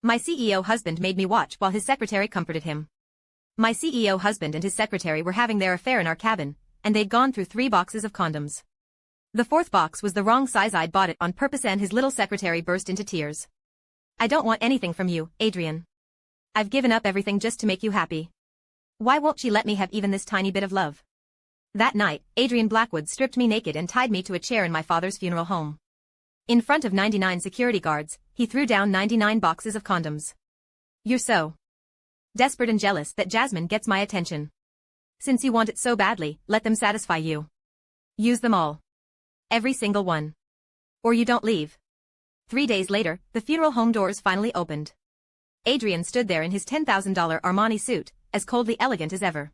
My CEO husband made me watch while his secretary comforted him. My CEO husband and his secretary were having their affair in our cabin, and they'd gone through 3 boxes of condoms. The 4th box was the wrong size. I'd bought it on purpose, and his little secretary burst into tears. I don't want anything from you, Adrian. I've given up everything just to make you happy. Why won't she let me have even this tiny bit of love? That night, Adrian Blackwood stripped me naked and tied me to a chair in my father's funeral home. In front of 99 security guards, he threw down 99 boxes of condoms. You're so desperate and jealous that Jasmine gets my attention. Since you want it so badly, let them satisfy you. Use them all. Every single one. Or you don't leave. 3 days later, the funeral home doors finally opened. Adrian stood there in his $10,000 Armani suit, as coldly elegant as ever.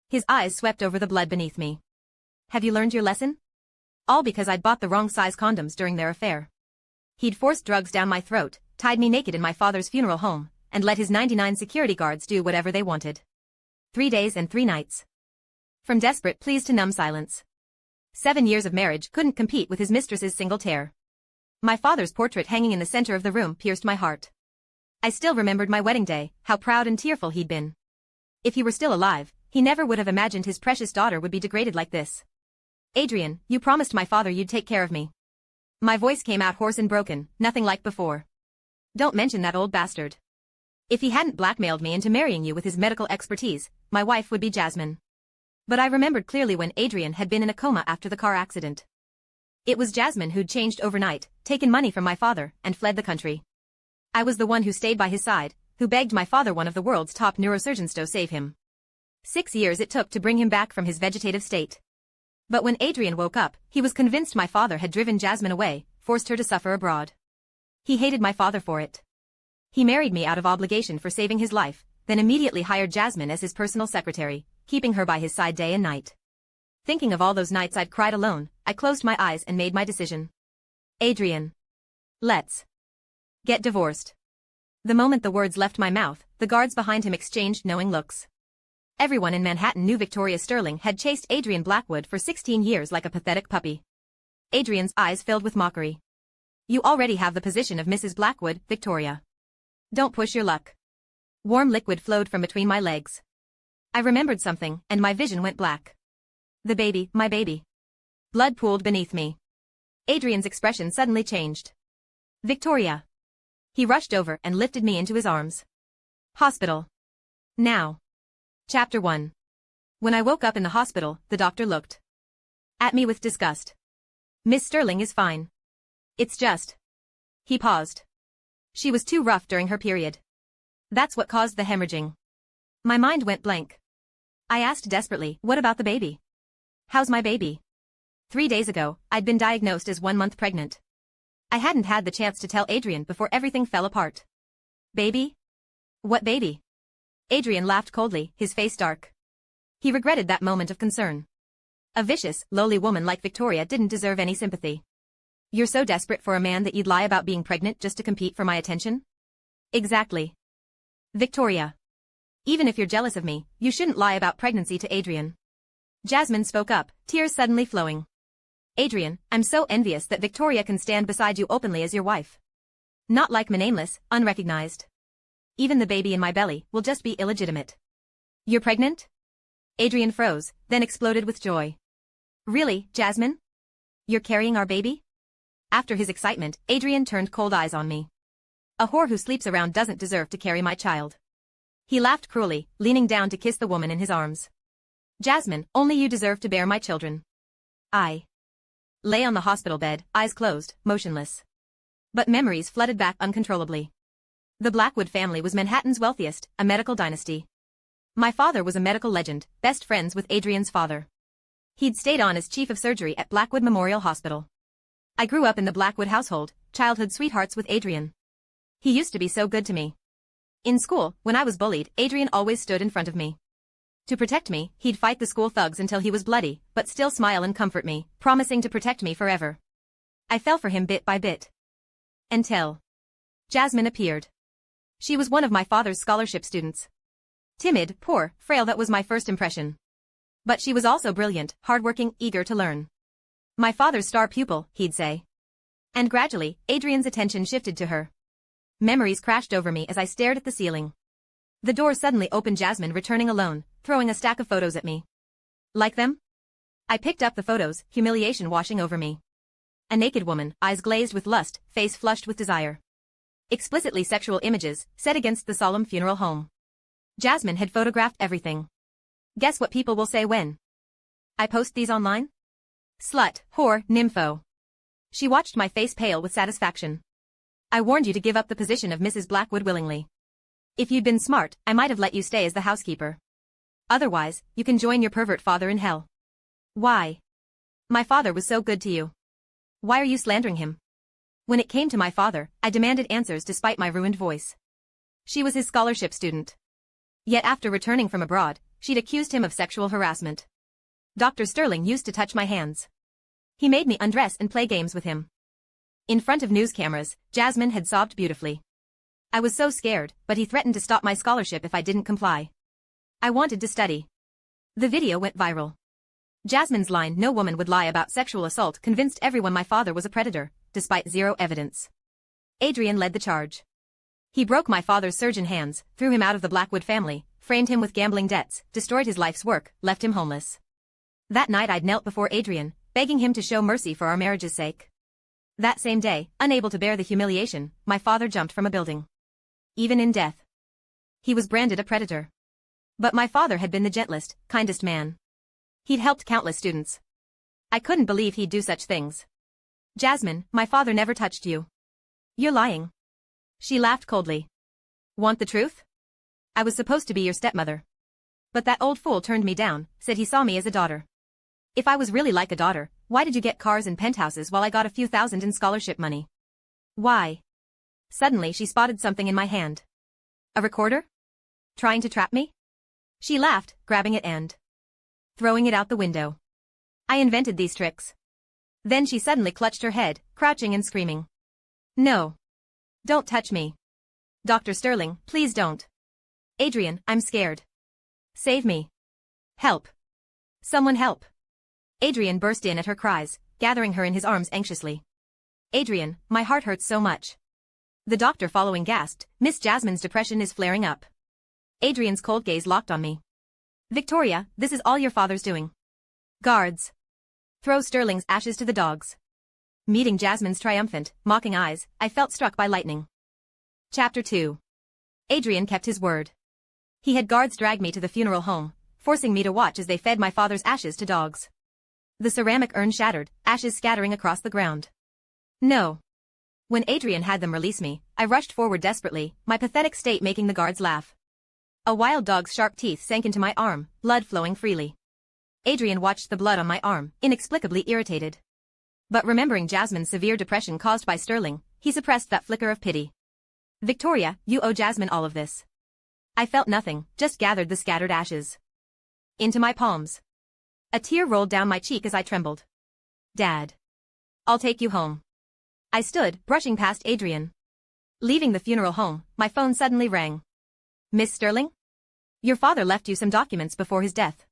His eyes swept over the blood beneath me. Have you learned your lesson? All because I'd bought the wrong size condoms during their affair. He'd forced drugs down my throat, tied me naked in my father's funeral home, and let his 99 security guards do whatever they wanted. 3 days and 3 nights. From desperate pleas to numb silence. 7 years of marriage couldn't compete with his mistress's single tear. My father's portrait hanging in the center of the room pierced my heart. I still remembered my wedding day, how proud and tearful he'd been. If he were still alive, he never would have imagined his precious daughter would be degraded like this. Adrian, you promised my father you'd take care of me. My voice came out hoarse and broken, nothing like before. Don't mention that old bastard. If he hadn't blackmailed me into marrying you with his medical expertise, my wife would be Jasmine. But I remembered clearly when Adrian had been in a coma after the car accident. It was Jasmine who'd changed overnight, taken money from my father, and fled the country. I was the one who stayed by his side, who begged my father, one of the world's top neurosurgeons, to save him. 6 years it took to bring him back from his vegetative state. But when Adrian woke up, he was convinced my father had driven Jasmine away, forced her to suffer abroad. He hated my father for it. He married me out of obligation for saving his life, then immediately hired Jasmine as his personal secretary, keeping her by his side day and night. Thinking of all those nights I'd cried alone, I closed my eyes and made my decision. Adrian. Let's get divorced. The moment the words left my mouth, the guards behind him exchanged knowing looks. Everyone in Manhattan knew Victoria Sterling had chased Adrian Blackwood for 16 years like a pathetic puppy. Adrian's eyes filled with mockery. You already have the position of Mrs. Blackwood, Victoria. Don't push your luck. Warm liquid flowed from between my legs. I remembered something, and my vision went black. The baby, my baby. Blood pooled beneath me. Adrian's expression suddenly changed. Victoria. He rushed over and lifted me into his arms. Hospital. Now. Chapter 1. When I woke up in the hospital, the doctor looked at me with disgust. Miss Sterling is fine. It's just. He paused. She was too rough during her period. That's what caused the hemorrhaging. My mind went blank. I asked desperately, what about the baby? How's my baby? 3 days ago, I'd been diagnosed as 1 month pregnant. I hadn't had the chance to tell Adrian before everything fell apart. Baby? What baby? Adrian laughed coldly, his face dark. He regretted that moment of concern. A vicious, lowly woman like Victoria didn't deserve any sympathy. You're so desperate for a man that you'd lie about being pregnant just to compete for my attention? Exactly. Victoria. Even if you're jealous of me, you shouldn't lie about pregnancy to Adrian. Jasmine spoke up, tears suddenly flowing. Adrian, I'm so envious that Victoria can stand beside you openly as your wife. Not like me, nameless, unrecognized. Even the baby in my belly will just be illegitimate. You're pregnant? Adrian froze, then exploded with joy. Really, Jasmine? You're carrying our baby? After his excitement, Adrian turned cold eyes on me. A whore who sleeps around doesn't deserve to carry my child. He laughed cruelly, leaning down to kiss the woman in his arms. Jasmine, only you deserve to bear my children. I lay on the hospital bed, eyes closed, motionless. But memories flooded back uncontrollably. The Blackwood family was Manhattan's wealthiest, a medical dynasty. My father was a medical legend, best friends with Adrian's father. He'd stayed on as chief of surgery at Blackwood Memorial Hospital. I grew up in the Blackwood household, childhood sweethearts with Adrian. He used to be so good to me. In school, when I was bullied, Adrian always stood in front of me. To protect me, he'd fight the school thugs until he was bloody, but still smile and comfort me, promising to protect me forever. I fell for him bit by bit. Until Jasmine appeared. She was one of my father's scholarship students. Timid, poor, frail, that was my first impression. But she was also brilliant, hardworking, eager to learn. My father's star pupil, he'd say. And gradually, Adrian's attention shifted to her. Memories crashed over me as I stared at the ceiling. The door suddenly opened, Jasmine returning alone, throwing a stack of photos at me. Like them? I picked up the photos, humiliation washing over me. A naked woman, eyes glazed with lust, face flushed with desire. Explicitly sexual images, set against the solemn funeral home. Jasmine had photographed everything. Guess what people will say when I post these online? Slut, whore, nympho. She watched my face pale with satisfaction. I warned you to give up the position of Mrs. Blackwood willingly. If you'd been smart, I might have let you stay as the housekeeper. Otherwise, you can join your pervert father in hell. Why? My father was so good to you. Why are you slandering him? When it came to my father, I demanded answers despite my ruined voice. She was his scholarship student. Yet after returning from abroad, she'd accused him of sexual harassment. Dr. Sterling used to touch my hands. He made me undress and play games with him. In front of news cameras, Jasmine had sobbed beautifully. I was so scared, but he threatened to stop my scholarship if I didn't comply. I wanted to study. The video went viral. Jasmine's line, "No woman would lie about sexual assault," convinced everyone my father was a predator, despite zero evidence. Adrian led the charge. He broke my father's surgeon hands, threw him out of the Blackwood family, framed him with gambling debts, destroyed his life's work, left him homeless. That night I'd knelt before Adrian, begging him to show mercy for our marriage's sake. That same day, unable to bear the humiliation, my father jumped from a building. Even in death, he was branded a predator. But my father had been the gentlest, kindest man. He'd helped countless students. I couldn't believe he'd do such things. Jasmine, my father never touched you. You're lying. She laughed coldly. Want the truth? I was supposed to be your stepmother. But that old fool turned me down, said he saw me as a daughter. If I was really like a daughter, why did you get cars and penthouses while I got a few thousand in scholarship money? Why? Suddenly she spotted something in my hand. A recorder? Trying to trap me? She laughed, grabbing it and throwing it out the window. I invented these tricks. Then she suddenly clutched her head, crouching and screaming. No. Don't touch me. Dr. Sterling, please don't. Adrian, I'm scared. Save me. Help. Someone help. Adrian burst in at her cries, gathering her in his arms anxiously. Adrian, my heart hurts so much. The doctor following gasped, Miss Jasmine's depression is flaring up. Adrian's cold gaze locked on me. Victoria, this is all your father's doing. Guards. Throw Sterling's ashes to the dogs. Meeting Jasmine's triumphant, mocking eyes, I felt struck by lightning. Chapter 2. Adrian kept his word. He had guards drag me to the funeral home, forcing me to watch as they fed my father's ashes to dogs. The ceramic urn shattered, ashes scattering across the ground. No. When Adrian had them release me, I rushed forward desperately, my pathetic state making the guards laugh. A wild dog's sharp teeth sank into my arm, blood flowing freely. Adrian watched the blood on my arm, inexplicably irritated. But remembering Jasmine's severe depression caused by Sterling, he suppressed that flicker of pity. Victoria, you owe Jasmine all of this. I felt nothing, just gathered the scattered ashes into my palms. A tear rolled down my cheek as I trembled. Dad. I'll take you home. I stood, brushing past Adrian. Leaving the funeral home, my phone suddenly rang. Miss Sterling? Your father left you some documents before his death.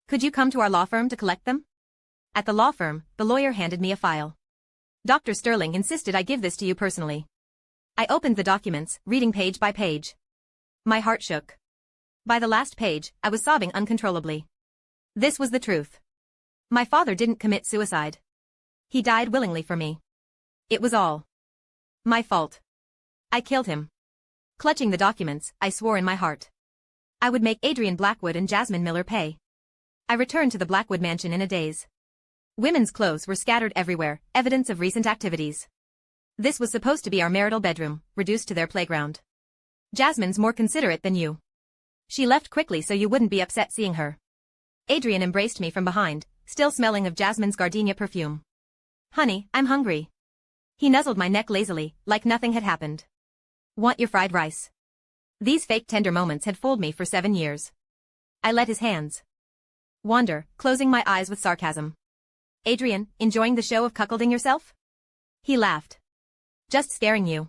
Could you come to our law firm to collect them? At the law firm, the lawyer handed me a file. Dr. Sterling insisted I give this to you personally. I opened the documents, reading page by page. My heart shook. By the last page, I was sobbing uncontrollably. This was the truth. My father didn't commit suicide. He died willingly for me. It was all my fault. I killed him. Clutching the documents, I swore in my heart. I would make Adrian Blackwood and Jasmine Miller pay. I returned to the Blackwood mansion in a daze. Women's clothes were scattered everywhere, evidence of recent activities. This was supposed to be our marital bedroom, reduced to their playground. Jasmine's more considerate than you. She left quickly so you wouldn't be upset seeing her. Adrian embraced me from behind, still smelling of Jasmine's gardenia perfume. Honey, I'm hungry. He nuzzled my neck lazily, like nothing had happened. Want your fried rice? These fake tender moments had fooled me for 7 years. I let his hands wander, closing my eyes with sarcasm. Adrian, enjoying the show of cuckolding yourself? He laughed. Just scaring you.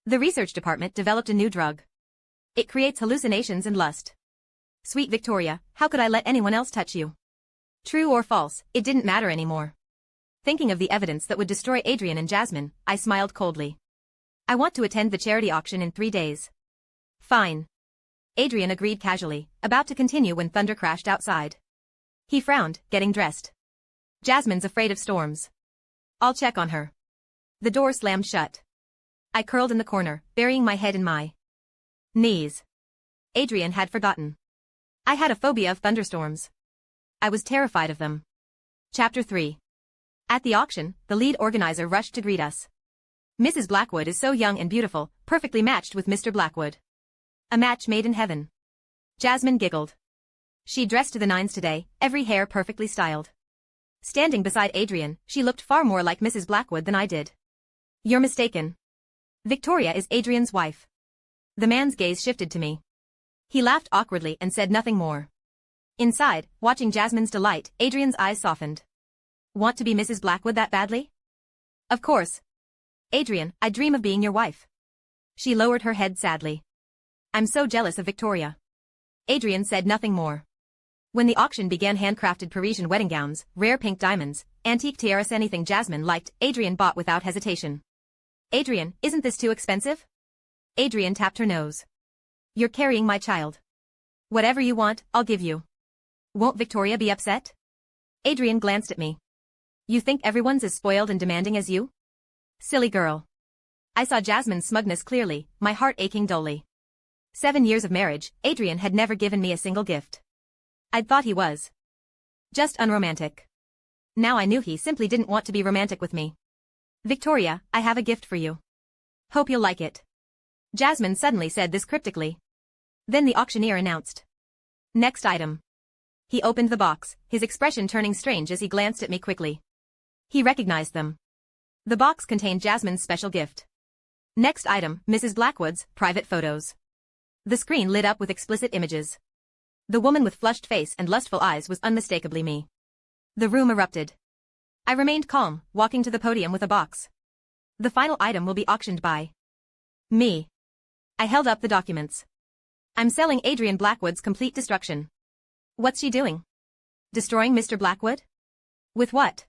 The research department developed a new drug. It creates hallucinations and lust. Sweet Victoria, how could I let anyone else touch you? True or false, it didn't matter anymore. Thinking of the evidence that would destroy Adrian and Jasmine, I smiled coldly. I want to attend the charity auction in 3 days. Fine. Adrian agreed casually, about to continue when thunder crashed outside. He frowned, getting dressed. Jasmine's afraid of storms. I'll check on her. The door slammed shut. I curled in the corner, burying my head in my knees. Adrian had forgotten. I had a phobia of thunderstorms. I was terrified of them. Chapter 3. At the auction, the lead organizer rushed to greet us. Mrs. Blackwood is so young and beautiful, perfectly matched with Mr. Blackwood. A match made in heaven. Jasmine giggled. She dressed to the nines today, every hair perfectly styled. Standing beside Adrian, she looked far more like Mrs. Blackwood than I did. You're mistaken. Victoria is Adrian's wife. The man's gaze shifted to me. He laughed awkwardly and said nothing more. Inside, watching Jasmine's delight, Adrian's eyes softened. Want to be Mrs. Blackwood that badly? Of course. Adrian, I dream of being your wife. She lowered her head sadly. I'm so jealous of Victoria. Adrian said nothing more. When the auction began, handcrafted Parisian wedding gowns, rare pink diamonds, antique tiaras, anything Jasmine liked, Adrian bought without hesitation. Adrian, isn't this too expensive? Adrian tapped her nose. You're carrying my child. Whatever you want, I'll give you. Won't Victoria be upset? Adrian glanced at me. You think everyone's as spoiled and demanding as you? Silly girl. I saw Jasmine's smugness clearly, my heart aching dully. 7 years of marriage, Adrian had never given me a single gift. I'd thought he was just unromantic. Now I knew he simply didn't want to be romantic with me. Victoria, I have a gift for you. Hope you'll like it. Jasmine suddenly said this cryptically. Then the auctioneer announced. Next item. He opened the box, his expression turning strange as he glanced at me quickly. He recognized them. The box contained Jasmine's special gift. Next item, Mrs. Blackwood's private photos. The screen lit up with explicit images. The woman with flushed face and lustful eyes was unmistakably me. The room erupted. I remained calm, walking to the podium with a box. The final item will be auctioned by me. I held up the documents. I'm selling Adrian Blackwood's complete destruction. What's she doing? Destroying Mr. Blackwood? With what?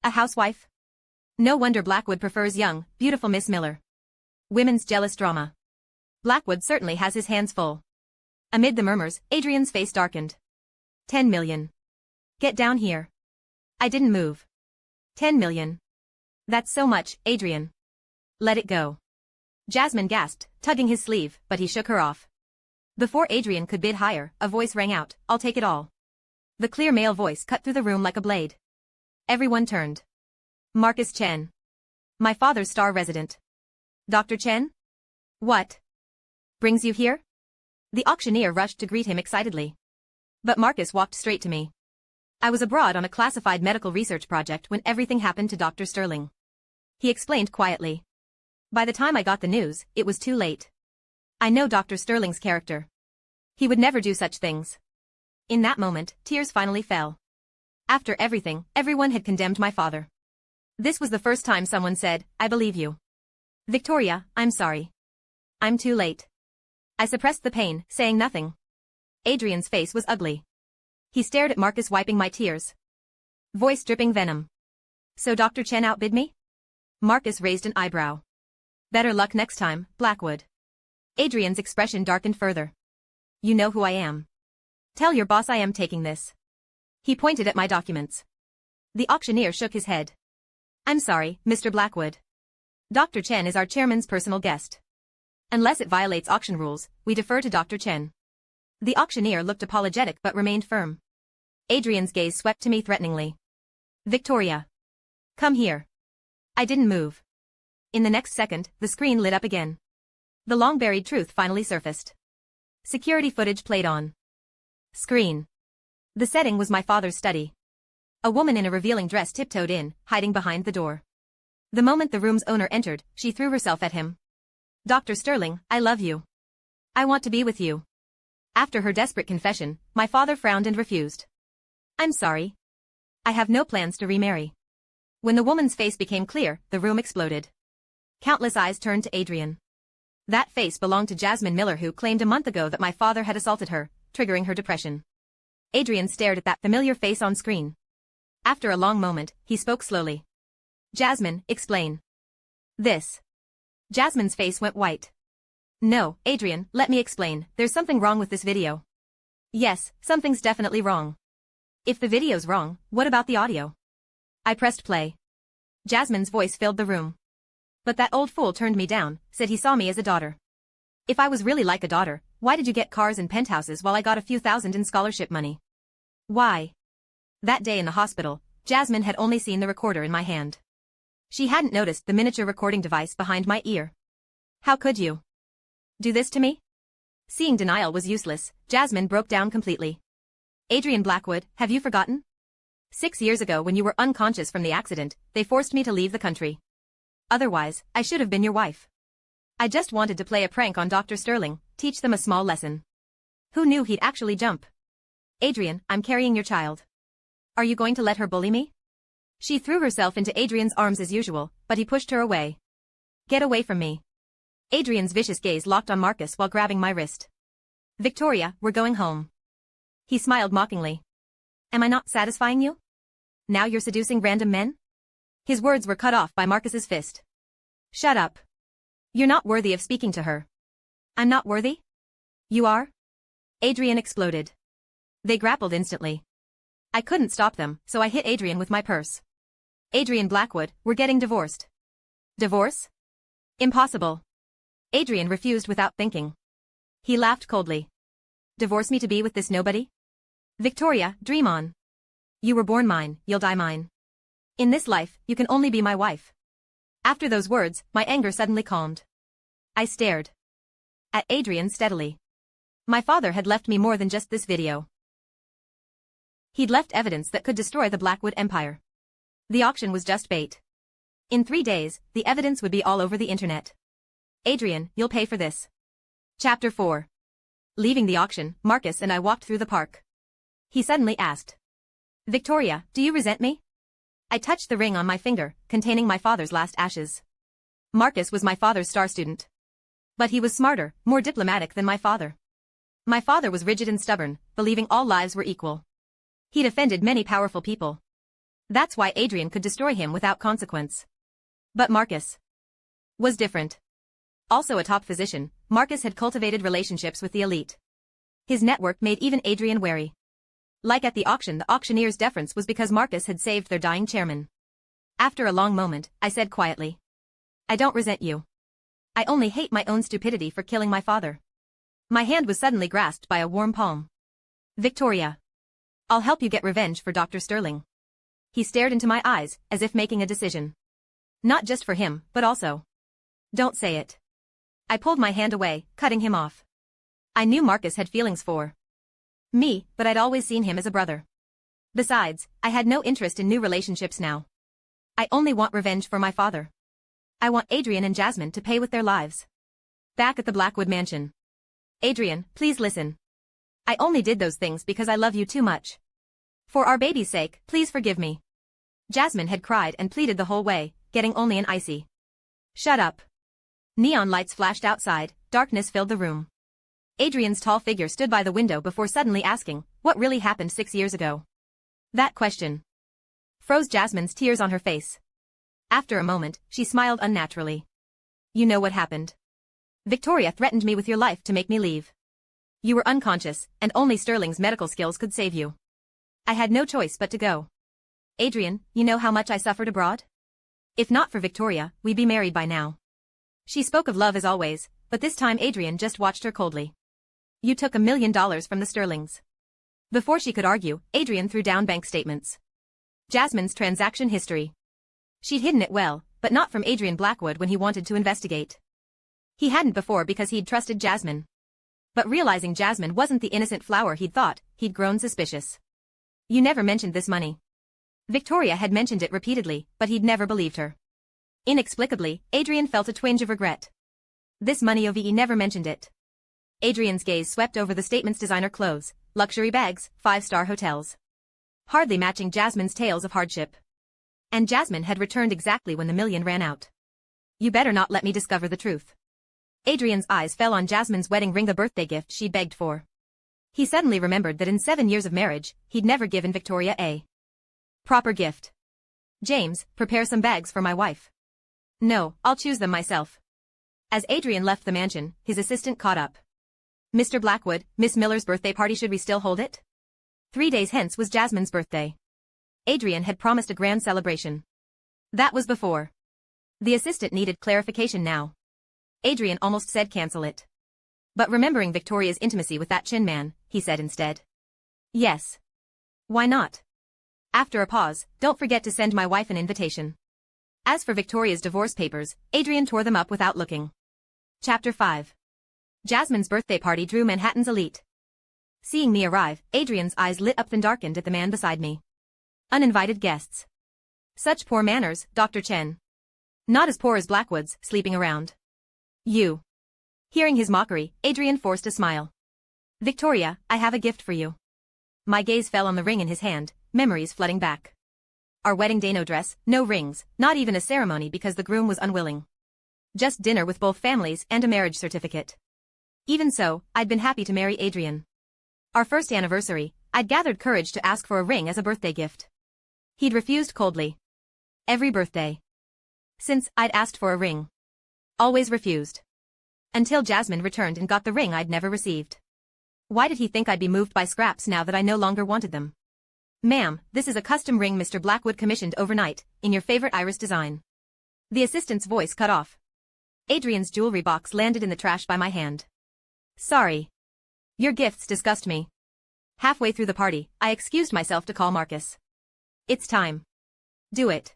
A housewife? No wonder Blackwood prefers young, beautiful Miss Miller. Women's jealous drama. Blackwood certainly has his hands full. Amid the murmurs, Adrian's face darkened. 10 million. Get down here. I didn't move. 10 million. That's so much, Adrian. Let it go. Jasmine gasped, tugging his sleeve, but he shook her off. Before Adrian could bid higher, a voice rang out, I'll take it all. The clear male voice cut through the room like a blade. Everyone turned. Marcus Chen. My father's star resident. Dr. Chen? What brings you here? The auctioneer rushed to greet him excitedly. But Marcus walked straight to me. I was abroad on a classified medical research project when everything happened to Dr. Sterling. He explained quietly. By the time I got the news, it was too late. I know Dr. Sterling's character. He would never do such things. In that moment, tears finally fell. After everything, everyone had condemned my father. This was the first time someone said, I believe you. Victoria, I'm sorry. I'm too late. I suppressed the pain, saying nothing. Adrian's face was ugly. He stared at Marcus, wiping my tears. Voice dripping venom. So Dr. Chen outbid me? Marcus raised an eyebrow. Better luck next time, Blackwood. Adrian's expression darkened further. You know who I am. Tell your boss I am taking this. He pointed at my documents. The auctioneer shook his head. I'm sorry, Mr. Blackwood. Dr. Chen is our chairman's personal guest. Unless it violates auction rules, we defer to Dr. Chen. The auctioneer looked apologetic but remained firm. Adrian's gaze swept to me threateningly. Victoria. Come here. I didn't move. In the next second, the screen lit up again. The long-buried truth finally surfaced. Security footage played on screen. The setting was my father's study. A woman in a revealing dress tiptoed in, hiding behind the door. The moment the room's owner entered, she threw herself at him. Dr. Sterling, I love you. I want to be with you. After her desperate confession, my father frowned and refused. I'm sorry. I have no plans to remarry. When the woman's face became clear, the room exploded. Countless eyes turned to Adrian. That face belonged to Jasmine Miller, who claimed a month ago that my father had assaulted her, triggering her depression. Adrian stared at that familiar face on screen. After a long moment, he spoke slowly. Jasmine, explain. This. Jasmine's face went white. No, Adrian, let me explain, there's something wrong with this video. Yes, something's definitely wrong. If the video's wrong, what about the audio? I pressed play. Jasmine's voice filled the room. But that old fool turned me down, said he saw me as a daughter. If I was really like a daughter, why did you get cars and penthouses while I got a few thousand in scholarship money? Why? That day in the hospital, Jasmine had only seen the recorder in my hand. She hadn't noticed the miniature recording device behind my ear. How could you do this to me? Seeing denial was useless, Jasmine broke down completely. Adrian Blackwood, have you forgotten? 6 years ago when you were unconscious from the accident, they forced me to leave the country. Otherwise, I should have been your wife. I just wanted to play a prank on Dr. Sterling, teach them a small lesson. Who knew he'd actually jump? Adrian, I'm carrying your child. Are you going to let her bully me? She threw herself into Adrian's arms as usual, but he pushed her away. Get away from me. Adrian's vicious gaze locked on Marcus while grabbing my wrist. Victoria, we're going home. He smiled mockingly. Am I not satisfying you? Now you're seducing random men? His words were cut off by Marcus's fist. Shut up. You're not worthy of speaking to her. I'm not worthy? You are? Adrian exploded. They grappled instantly. I couldn't stop them, so I hit Adrian with my purse. Adrian Blackwood, we're getting divorced. Divorce? Impossible. Adrian refused without thinking. He laughed coldly. Divorce me to be with this nobody? Victoria, dream on. You were born mine, you'll die mine. In this life, you can only be my wife. After those words, my anger suddenly calmed. I stared at Adrian steadily. My father had left me more than just this video. He'd left evidence that could destroy the Blackwood empire. The auction was just bait. In 3 days, the evidence would be all over the internet. Adrian, you'll pay for this. Chapter 4. Leaving the auction, Marcus and I walked through the park. He suddenly asked. Victoria, do you resent me? I touched the ring on my finger, containing my father's last ashes. Marcus was my father's star student. But he was smarter, more diplomatic than my father. My father was rigid and stubborn, believing all lives were equal. He'd offended many powerful people. That's why Adrian could destroy him without consequence. But Marcus was different. Also a top physician, Marcus had cultivated relationships with the elite. His network made even Adrian wary. Like at the auction, the auctioneer's deference was because Marcus had saved their dying chairman. After a long moment, I said quietly. I don't resent you. I only hate my own stupidity for killing my father. My hand was suddenly grasped by a warm palm. Victoria. I'll help you get revenge for Dr. Sterling. He stared into my eyes, as if making a decision. Not just for him, but also. Don't say it. I pulled my hand away, cutting him off. I knew Marcus had feelings for me, but I'd always seen him as a brother. Besides, I had no interest in new relationships now. I only want revenge for my father. I want Adrian and Jasmine to pay with their lives. Back at the Blackwood mansion. Adrian, please listen. I only did those things because I love you too much. For our baby's sake, please forgive me. Jasmine had cried and pleaded the whole way, getting only an icy. Shut up. Neon lights flashed outside, darkness filled the room. Adrian's tall figure stood by the window before suddenly asking, what really happened 6 years ago? That question froze Jasmine's tears on her face. After a moment, she smiled unnaturally. You know what happened. Victoria threatened me with your life to make me leave. You were unconscious, and only Sterling's medical skills could save you. I had no choice but to go. Adrian, you know how much I suffered abroad? If not for Victoria, we'd be married by now. She spoke of love as always, but this time Adrian just watched her coldly. You took $1 million from the Sterlings. Before she could argue, Adrian threw down bank statements. Jasmine's transaction history. She'd hidden it well, but not from Adrian Blackwood when he wanted to investigate. He hadn't before because he'd trusted Jasmine. But realizing Jasmine wasn't the innocent flower he'd thought, he'd grown suspicious. You never mentioned this money. Victoria had mentioned it repeatedly, but he'd never believed her. Inexplicably, Adrian felt a twinge of regret. This money OVE never mentioned it. Adrian's gaze swept over the statement's designer clothes, luxury bags, 5-star hotels. Hardly matching Jasmine's tales of hardship. And Jasmine had returned exactly when the $1 million ran out. You better not let me discover the truth. Adrian's eyes fell on Jasmine's wedding ring, the birthday gift she'd begged for. He suddenly remembered that in 7 years of marriage, he'd never given Victoria a proper gift. James, prepare some bags for my wife. No, I'll choose them myself. As Adrian left the mansion, his assistant caught up. Mr. Blackwood, Miss Miller's birthday party, should we still hold it? 3 days hence was Jasmine's birthday. Adrian had promised a grand celebration. That was before. The assistant needed clarification now. Adrian almost said cancel it. But remembering Victoria's intimacy with that chin man, he said instead. Yes. Why not? After a pause, don't forget to send my wife an invitation. As for Victoria's divorce papers, Adrian tore them up without looking. Chapter 5. Jasmine's birthday party drew Manhattan's elite. Seeing me arrive, Adrian's eyes lit up then darkened at the man beside me. Uninvited guests. Such poor manners, Dr. Chen. Not as poor as Blackwood's, sleeping around. You. Hearing his mockery, Adrian forced a smile. Victoria, I have a gift for you. My gaze fell on the ring in his hand, memories flooding back. Our wedding day, no dress, no rings, not even a ceremony because the groom was unwilling. Just dinner with both families and a marriage certificate. Even so, I'd been happy to marry Adrian. Our first anniversary, I'd gathered courage to ask for a ring as a birthday gift. He'd refused coldly. Every birthday. Since I'd asked for a ring. Always refused. Until Jasmine returned and got the ring I'd never received. Why did he think I'd be moved by scraps now that I no longer wanted them? Ma'am, this is a custom ring Mr. Blackwood commissioned overnight, in your favorite iris design. The assistant's voice cut off. Adrian's jewelry box landed in the trash by my hand. Sorry. Your gifts disgust me. Halfway through the party, I excused myself to call Marcus. It's time. Do it.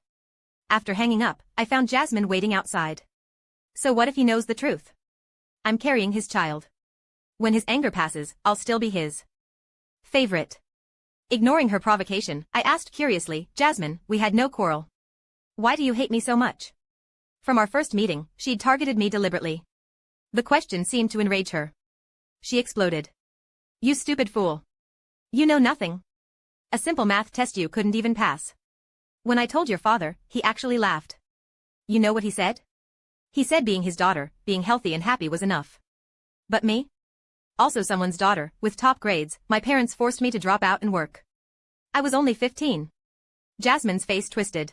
After hanging up, I found Jasmine waiting outside. So what if he knows the truth? I'm carrying his child. When his anger passes, I'll still be his favorite. Ignoring her provocation, I asked curiously, Jasmine, we had no quarrel. Why do you hate me so much? From our first meeting, she'd targeted me deliberately. The question seemed to enrage her. She exploded. You stupid fool. You know nothing. A simple math test you couldn't even pass. When I told your father, he actually laughed. You know what he said? He said being his daughter, being healthy and happy was enough. But me? Also someone's daughter, with top grades, my parents forced me to drop out and work. I was only 15. Jasmine's face twisted.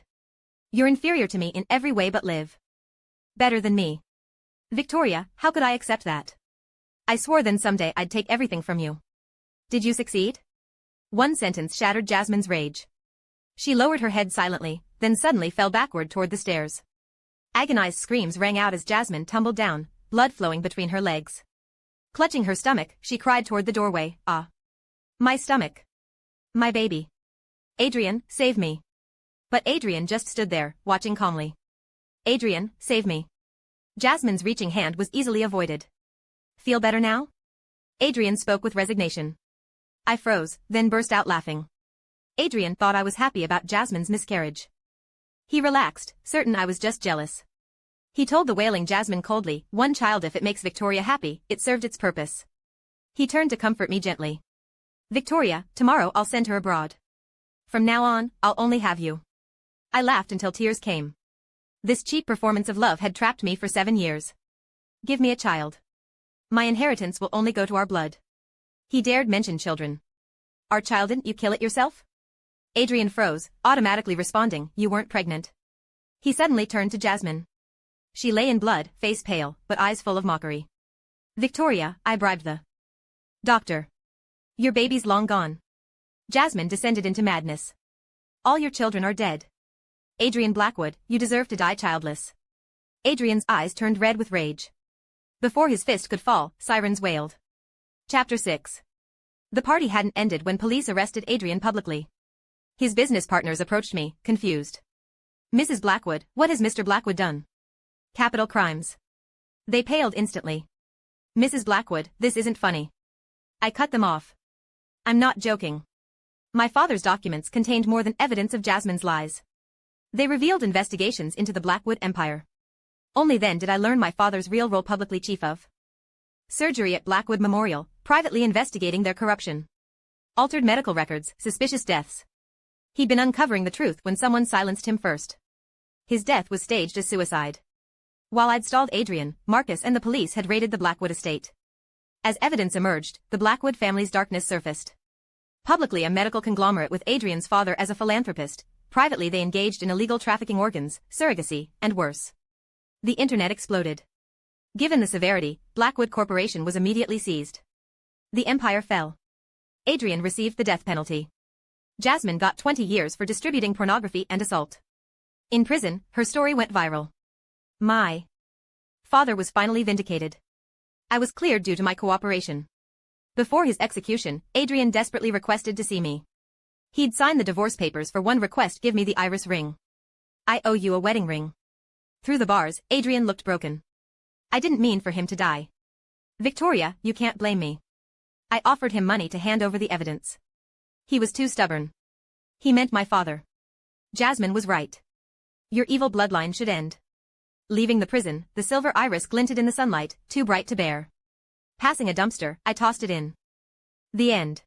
You're inferior to me in every way but live better than me. Victoria, how could I accept that? I swore then someday I'd take everything from you. Did you succeed? One sentence shattered Jasmine's rage. She lowered her head silently, then suddenly fell backward toward the stairs. Agonized screams rang out as Jasmine tumbled down, blood flowing between her legs. Clutching her stomach, she cried toward the doorway, Ah. My stomach. My baby. Adrian, save me. But Adrian just stood there, watching calmly. Adrian, save me. Jasmine's reaching hand was easily avoided. Feel better now? Adrian spoke with resignation. I froze, then burst out laughing. Adrian thought I was happy about Jasmine's miscarriage. He relaxed, certain I was just jealous. He told the wailing Jasmine coldly, one child if it makes Victoria happy, it served its purpose. He turned to comfort me gently. Victoria, tomorrow I'll send her abroad. From now on, I'll only have you. I laughed until tears came. This cheap performance of love had trapped me for 7 years. Give me a child. My inheritance will only go to our blood. He dared mention children. Our child, didn't you kill it yourself? Adrian froze, automatically responding, you weren't pregnant. He suddenly turned to Jasmine. She lay in blood, face pale, but eyes full of mockery. Victoria, I bribed the doctor. Your baby's long gone. Jasmine descended into madness. All your children are dead. Adrian Blackwood, you deserve to die childless. Adrian's eyes turned red with rage. Before his fist could fall, sirens wailed. Chapter 6. The party hadn't ended when police arrested Adrian publicly. His business partners approached me, confused. Mrs. Blackwood, what has Mr. Blackwood done? Capital crimes. They paled instantly. Mrs. Blackwood, this isn't funny. I cut them off. I'm not joking. My father's documents contained more than evidence of Jasmine's lies. They revealed investigations into the Blackwood empire. Only then did I learn my father's real role, publicly chief of surgery at Blackwood Memorial, privately investigating their corruption. Altered medical records, suspicious deaths. He'd been uncovering the truth when someone silenced him first. His death was staged as suicide. While I'd stalled Adrian, Marcus and the police had raided the Blackwood estate. As evidence emerged, the Blackwood family's darkness surfaced. Publicly a medical conglomerate with Adrian's father as a philanthropist, privately they engaged in illegal trafficking organs, surrogacy, and worse. The internet exploded. Given the severity, Blackwood Corporation was immediately seized. The empire fell. Adrian received the death penalty. Jasmine got 20 years for distributing pornography and assault. In prison, her story went viral. My father was finally vindicated. I was cleared due to my cooperation. Before his execution, Adrian desperately requested to see me. He'd sign the divorce papers for one request: give me the iris ring. I owe you a wedding ring. Through the bars, Adrian looked broken. I didn't mean for him to die. Victoria, you can't blame me. I offered him money to hand over the evidence. He was too stubborn. He meant my father. Jasmine was right. Your evil bloodline should end. Leaving the prison, the silver iris glinted in the sunlight, too bright to bear. Passing a dumpster, I tossed it in. The end.